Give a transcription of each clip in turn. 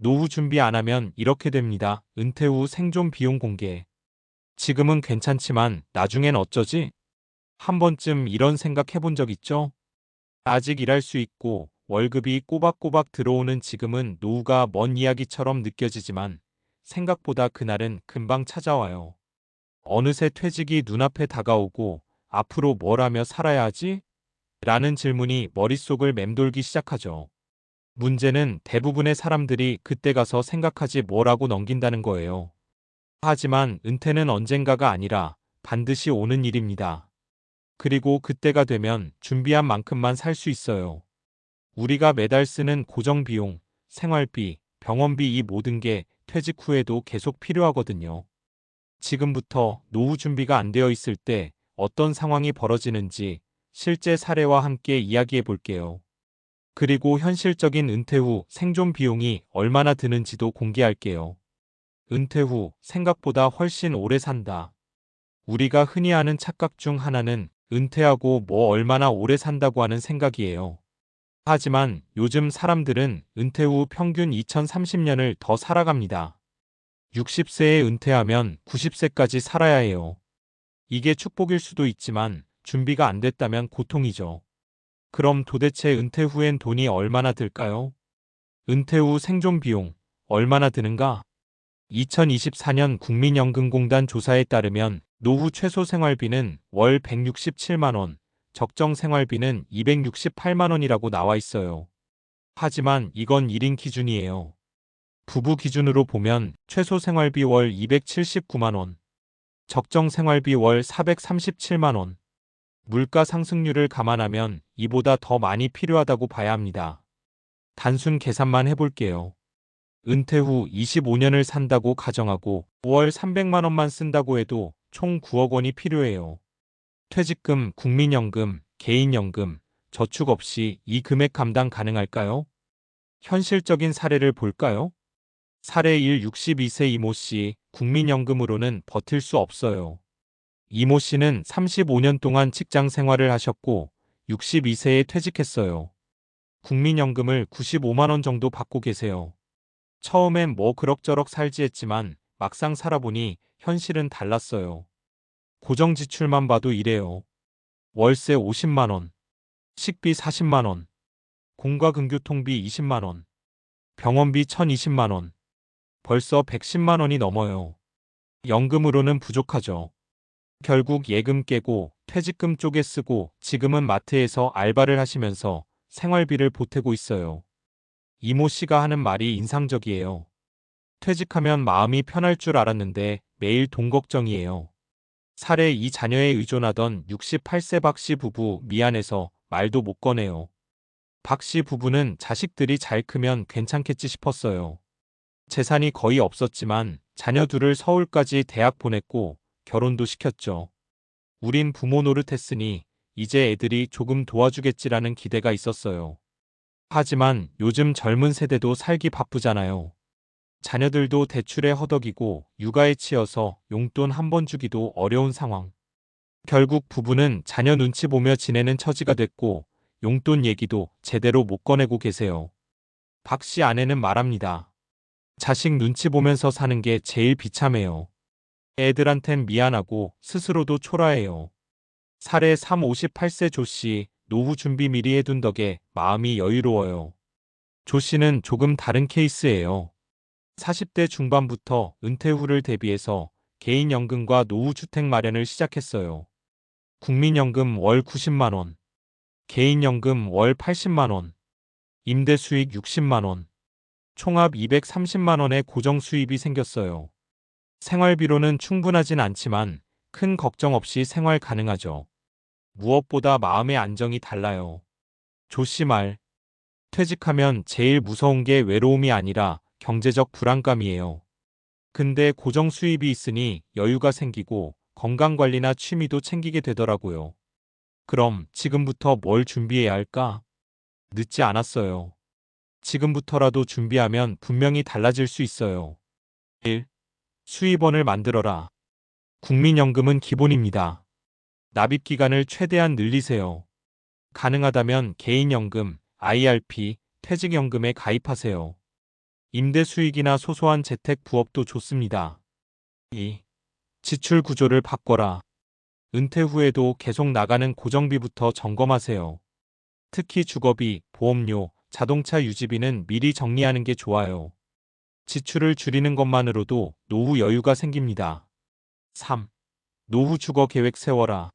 노후 준비 안 하면 이렇게 됩니다. 은퇴 후 생존 비용 공개. 지금은 괜찮지만 나중엔 어쩌지? 한 번쯤 이런 생각 해본 적 있죠? 아직 일할 수 있고 월급이 꼬박꼬박 들어오는 지금은 노후가 먼 이야기처럼 느껴지지만 생각보다 그날은 금방 찾아와요. 어느새 퇴직이 눈앞에 다가오고 앞으로 뭘 하며 살아야 하지? 라는 질문이 머릿속을 맴돌기 시작하죠. 문제는 대부분의 사람들이 그때 가서 생각하지 뭐라고 넘긴다는 거예요. 하지만 은퇴는 언젠가가 아니라 반드시 오는 일입니다. 그리고 그때가 되면 준비한 만큼만 살 수 있어요. 우리가 매달 쓰는 고정비용, 생활비, 병원비 이 모든 게 퇴직 후에도 계속 필요하거든요. 지금부터 노후 준비가 안 되어 있을 때 어떤 상황이 벌어지는지 실제 사례와 함께 이야기해 볼게요. 그리고 현실적인 은퇴 후 생존 비용이 얼마나 드는지도 공개할게요. 은퇴 후 생각보다 훨씬 오래 산다. 우리가 흔히 하는 착각 중 하나는 은퇴하고 뭐 얼마나 오래 산다고 하는 생각이에요. 하지만 요즘 사람들은 은퇴 후 평균 2030년을 더 살아갑니다. 60세에 은퇴하면 90세까지 살아야 해요. 이게 축복일 수도 있지만 준비가 안 됐다면 고통이죠. 그럼 도대체 은퇴 후엔 돈이 얼마나 들까요? 은퇴 후 생존 비용 얼마나 드는가? 2024년 국민연금공단 조사에 따르면 노후 최소 생활비는 월 167만 원, 적정 생활비는 268만 원이라고 나와 있어요. 하지만 이건 1인 기준이에요. 부부 기준으로 보면 최소 생활비 월 279만 원, 적정 생활비 월 437만 원. 물가 상승률을 감안하면 이보다 더 많이 필요하다고 봐야 합니다. 단순 계산만 해볼게요. 은퇴 후 25년을 산다고 가정하고 월 300만 원만 쓴다고 해도 총 9억 원이 필요해요. 퇴직금, 국민연금, 개인연금, 저축 없이 이 금액 감당 가능할까요? 현실적인 사례를 볼까요? 사례 1 62세 이모 씨, 국민연금으로는 버틸 수 없어요. 이모 씨는 35년 동안 직장 생활을 하셨고 62세에 퇴직했어요. 국민연금을 95만 원 정도 받고 계세요. 처음엔 뭐 그럭저럭 살지 했지만 막상 살아보니 현실은 달랐어요. 고정 지출만 봐도 이래요. 월세 50만 원, 식비 40만 원, 공과금교통비 20만 원, 병원비 1020만 원. 벌써 110만 원이 넘어요. 연금으로는 부족하죠. 결국 예금 깨고 퇴직금 쪼개 쓰고 지금은 마트에서 알바를 하시면서 생활비를 보태고 있어요. 이모 씨가 하는 말이 인상적이에요. 퇴직하면 마음이 편할 줄 알았는데 매일 돈 걱정이에요. 사례 2 자녀에 의존하던 68세 박 씨 부부 미안해서 말도 못 꺼내요. 박 씨 부부는 자식들이 잘 크면 괜찮겠지 싶었어요. 재산이 거의 없었지만 자녀 둘을 서울까지 대학 보냈고 결혼도 시켰죠. 우린 부모 노릇했으니 이제 애들이 조금 도와주겠지라는 기대가 있었어요. 하지만 요즘 젊은 세대도 살기 바쁘잖아요. 자녀들도 대출에 허덕이고 육아에 치여서 용돈 한 번 주기도 어려운 상황. 결국 부부는 자녀 눈치 보며 지내는 처지가 됐고 용돈 얘기도 제대로 못 꺼내고 계세요. 박 씨 아내는 말합니다. 자식 눈치 보면서 사는 게 제일 비참해요. 애들한텐 미안하고 스스로도 초라해요. 사례 3 58세 조 씨, 노후 준비 미리 해둔 덕에 마음이 여유로워요. 조 씨는 조금 다른 케이스예요. 40대 중반부터 은퇴 후를 대비해서 개인연금과 노후주택 마련을 시작했어요. 국민연금 월 90만 원, 개인연금 월 80만 원, 임대 수익 60만 원, 총합 230만 원의 고정 수입이 생겼어요. 생활비로는 충분하진 않지만 큰 걱정 없이 생활 가능하죠. 무엇보다 마음의 안정이 달라요. 조 씨 말, 퇴직하면 제일 무서운 게 외로움이 아니라 경제적 불안감이에요. 근데 고정 수입이 있으니 여유가 생기고 건강관리나 취미도 챙기게 되더라고요. 그럼 지금부터 뭘 준비해야 할까? 늦지 않았어요. 지금부터라도 준비하면 분명히 달라질 수 있어요. 1. 수입원을 만들어라. 국민연금은 기본입니다. 납입 기간을 최대한 늘리세요. 가능하다면 개인연금, IRP, 퇴직연금에 가입하세요. 임대 수익이나 소소한 재택 부업도 좋습니다. 2. 지출 구조를 바꿔라. 은퇴 후에도 계속 나가는 고정비부터 점검하세요. 특히 주거비, 보험료, 자동차 유지비는 미리 정리하는 게 좋아요. 지출을 줄이는 것만으로도 노후 여유가 생깁니다. 3. 노후 주거 계획 세워라.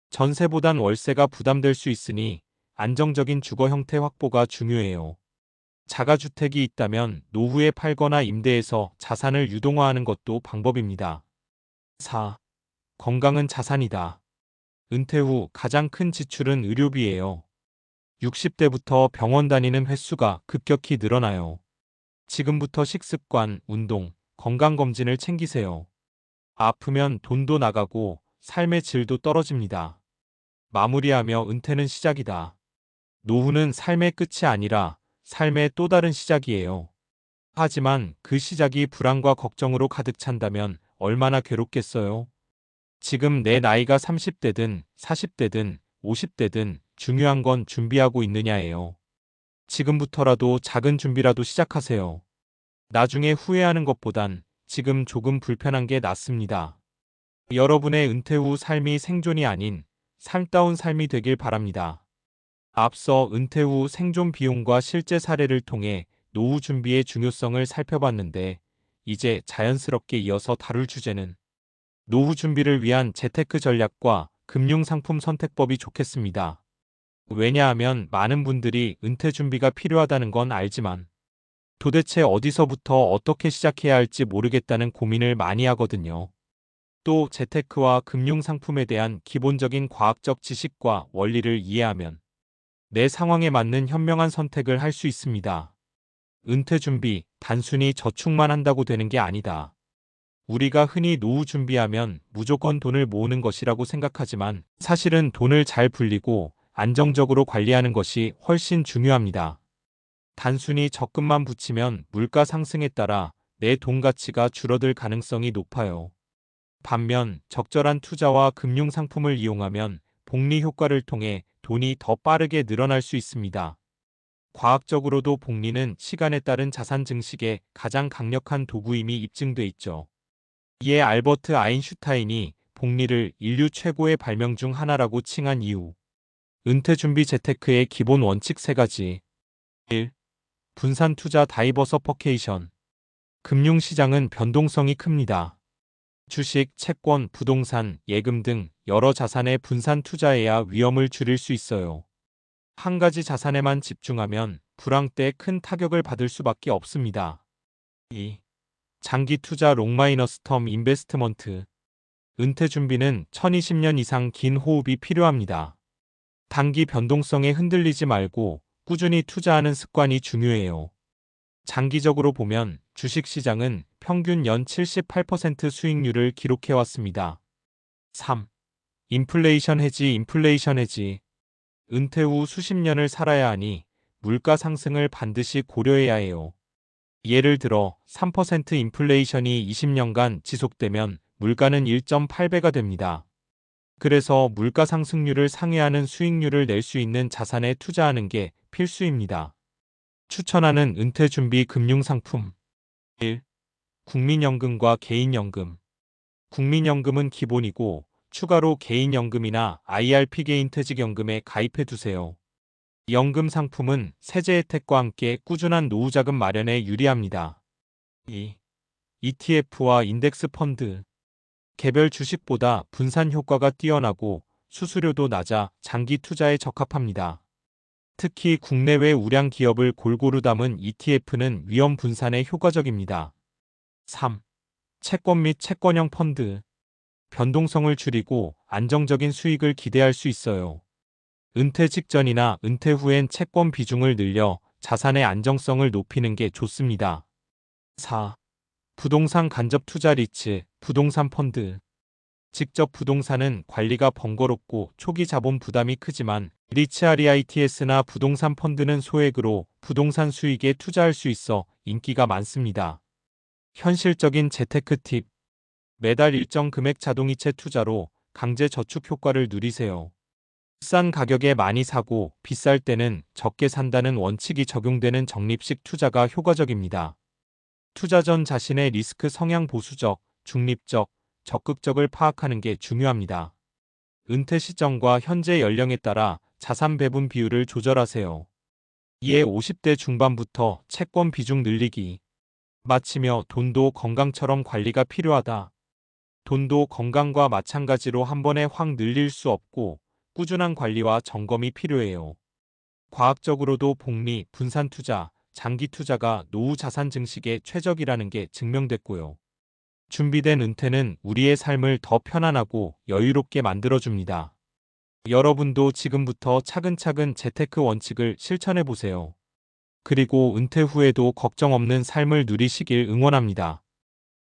전세보단 월세가 부담될 수 있으니 안정적인 주거 형태 확보가 중요해요. 자가주택이 있다면 노후에 팔거나 임대해서 자산을 유동화하는 것도 방법입니다. 4. 건강은 자산이다. 은퇴 후 가장 큰 지출은 의료비예요. 60대부터 병원 다니는 횟수가 급격히 늘어나요. 지금부터 식습관, 운동, 건강검진을 챙기세요. 아프면 돈도 나가고 삶의 질도 떨어집니다. 마무리하며 은퇴는 시작이다. 노후는 삶의 끝이 아니라 삶의 또 다른 시작이에요. 하지만 그 시작이 불안과 걱정으로 가득 찬다면 얼마나 괴롭겠어요? 지금 내 나이가 30대든 40대든 50대든 중요한 건 준비하고 있느냐예요. 지금부터라도 작은 준비라도 시작하세요. 나중에 후회하는 것보단 지금 조금 불편한 게 낫습니다. 여러분의 은퇴 후 삶이 생존이 아닌 삶다운 삶이 되길 바랍니다. 앞서 은퇴 후 생존 비용과 실제 사례를 통해 노후 준비의 중요성을 살펴봤는데 이제 자연스럽게 이어서 다룰 주제는 노후 준비를 위한 재테크 전략과 금융상품 선택법이 좋겠습니다. 왜냐하면 많은 분들이 은퇴 준비가 필요하다는 건 알지만 도대체 어디서부터 어떻게 시작해야 할지 모르겠다는 고민을 많이 하거든요. 또 재테크와 금융상품에 대한 기본적인 과학적 지식과 원리를 이해하면 내 상황에 맞는 현명한 선택을 할 수 있습니다. 은퇴 준비, 단순히 저축만 한다고 되는 게 아니다. 우리가 흔히 노후 준비하면 무조건 돈을 모으는 것이라고 생각하지만 사실은 돈을 잘 불리고 안정적으로 관리하는 것이 훨씬 중요합니다. 단순히 적금만 붙이면 물가 상승에 따라 내 돈 가치가 줄어들 가능성이 높아요. 반면 적절한 투자와 금융상품을 이용하면 복리 효과를 통해 돈이 더 빠르게 늘어날 수 있습니다. 과학적으로도 복리는 시간에 따른 자산 증식의 가장 강력한 도구임이 입증돼 있죠. 이에 알버트 아인슈타인이 복리를 인류 최고의 발명 중 하나라고 칭한 이유. 은퇴 준비 재테크의 기본 원칙 3가지. 1. 분산 투자 다이버서퍼케이션. 금융시장은 변동성이 큽니다. 주식, 채권, 부동산, 예금 등 여러 자산에 분산 투자해야 위험을 줄일 수 있어요. 한 가지 자산에만 집중하면 불황 때 큰 타격을 받을 수밖에 없습니다. 2. 장기 투자 롱마이너스텀 인베스트먼트. 은퇴 준비는 2020년 이상 긴 호흡이 필요합니다. 단기 변동성에 흔들리지 말고 꾸준히 투자하는 습관이 중요해요. 장기적으로 보면 주식시장은 평균 연 78% 수익률을 기록해왔습니다. 3. 인플레이션 해지. 은퇴 후 수십 년을 살아야 하니 물가 상승을 반드시 고려해야 해요. 예를 들어 3% 인플레이션이 20년간 지속되면 물가는 1.8배가 됩니다. 그래서 물가 상승률을 상회하는 수익률을 낼 수 있는 자산에 투자하는 게 필수입니다. 추천하는 은퇴 준비 금융상품. 1. 국민연금과 개인연금. 국민연금은 기본이고 추가로 개인연금이나 IRP 개인퇴직연금에 가입해두세요. 연금 상품은 세제 혜택과 함께 꾸준한 노후자금 마련에 유리합니다. 2. ETF와 인덱스 펀드. 개별 주식보다 분산 효과가 뛰어나고 수수료도 낮아 장기 투자에 적합합니다. 특히 국내외 우량 기업을 골고루 담은 ETF는 위험 분산에 효과적입니다. 3. 채권 및 채권형 펀드. 변동성을 줄이고 안정적인 수익을 기대할 수 있어요. 은퇴 직전이나 은퇴 후엔 채권 비중을 늘려 자산의 안정성을 높이는 게 좋습니다. 4. 부동산 간접 투자 리츠, 부동산 펀드. 직접 부동산은 관리가 번거롭고 초기 자본 부담이 크지만 리츠 REITs나 부동산 펀드는 소액으로 부동산 수익에 투자할 수 있어 인기가 많습니다. 현실적인 재테크 팁. 매달 일정 금액 자동이체 투자로 강제 저축 효과를 누리세요. 싼 가격에 많이 사고 비쌀 때는 적게 산다는 원칙이 적용되는 적립식 투자가 효과적입니다. 투자 전 자신의 리스크 성향 보수적, 중립적, 적극적을 파악하는 게 중요합니다. 은퇴 시점과 현재 연령에 따라 자산 배분 비율을 조절하세요. 이에 50대 중반부터 채권 비중 늘리기. 마치며 돈도 건강처럼 관리가 필요하다. 돈도 건강과 마찬가지로 한 번에 확 늘릴 수 없고 꾸준한 관리와 점검이 필요해요. 과학적으로도 복리, 분산 투자, 장기 투자가 노후 자산 증식에 최적이라는 게 증명됐고요. 준비된 은퇴는 우리의 삶을 더 편안하고 여유롭게 만들어줍니다. 여러분도 지금부터 차근차근 재테크 원칙을 실천해 보세요. 그리고 은퇴 후에도 걱정 없는 삶을 누리시길 응원합니다.